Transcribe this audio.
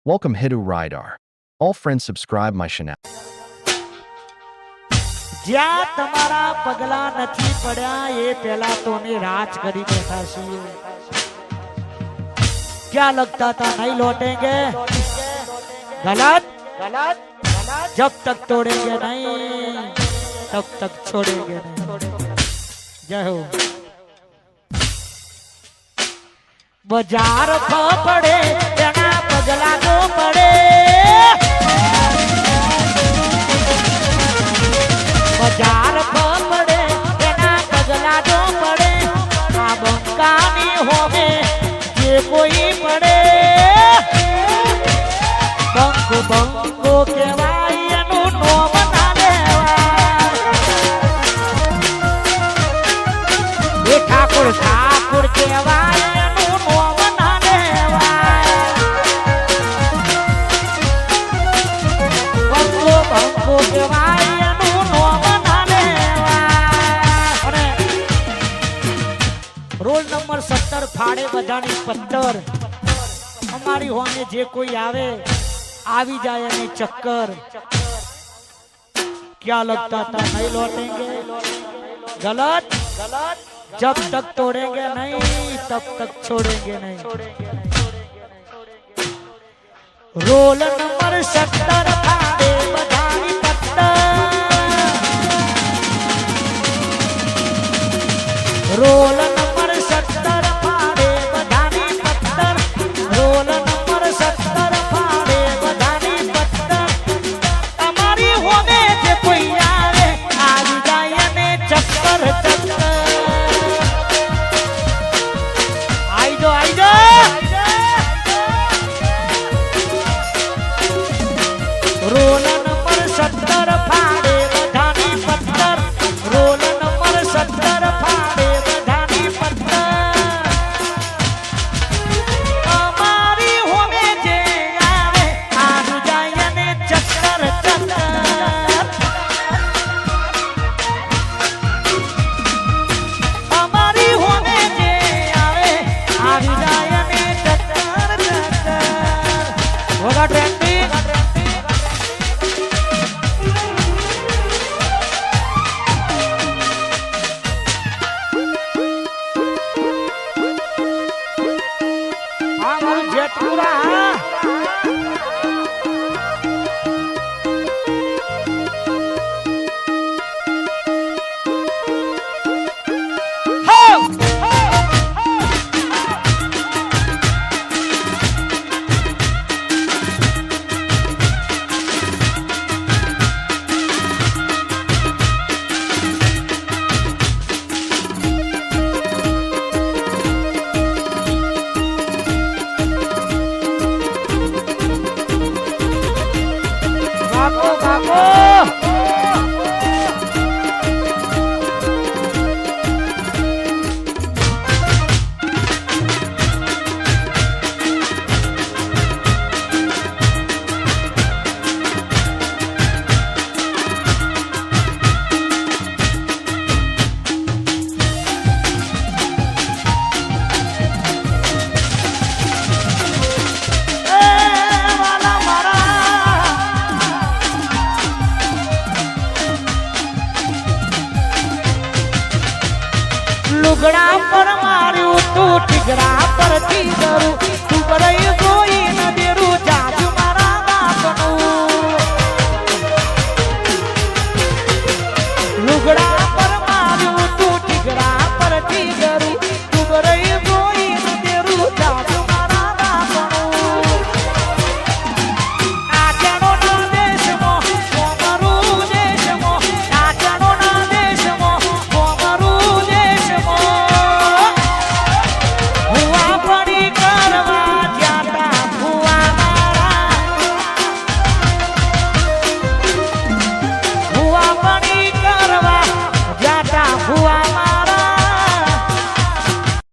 Welcome Hidu Rydar. All friends subscribe my channel. જ્યાં તમારા પગલા નથી પડ્યા એ પહેલા તો ને રાજ કરી બેઠા છીએ क्या लगता था नहीं लौटेंगे गलत गलत जब तक तोड़ेंगे नहीं तब तक छोड़ेंगे नहीं जय हो बाजार पड़े तेना पगला तो पड़े बाजार पड़े तेना पगला तो पड़े आ बंकानी होवे जे कोई पड़े बंको बंको केवाय अनु नो बना लेवा ये ठाकुर ठाकुर केवाय अनु नो बना लेवा बंको बंको केवाय अनु नो बना लेवा अरे रोल नंबर 17 फाड़े बधानी पत्थर हमारी होने जे कोई आवे आवी जाए ने चक्कर क्या लगता था नहीं लौटेंगे गलत गलत जब तक तोड़ेंगे नहीं तब तक छोड़ेंगे नहीं रोल नंबर 17 फाड़े बधानी पत्थर रोल नंबर 17 फाड़े बधानी पत्थर रोल नंबर 17 फाड़े बधानी पत्थर हमारी होने जे कोई आवे आवी जाए ने चक्कर चक्कर आई जो रोल नंबर 17 फाड़े बधानी पत्थर रोल नंबर 17 फाड़े बधानी पत्थर हमारी होवे जे आवे आवी जाए ने चक्कर चक्कर हमारी होवे जे आवे आवी जाए ने चक्कर चक्कर होगा ट्रेंडिंग जेतपुरा लुगड़ा पर मारू तू टिगरा पर थी करू तू बड़ई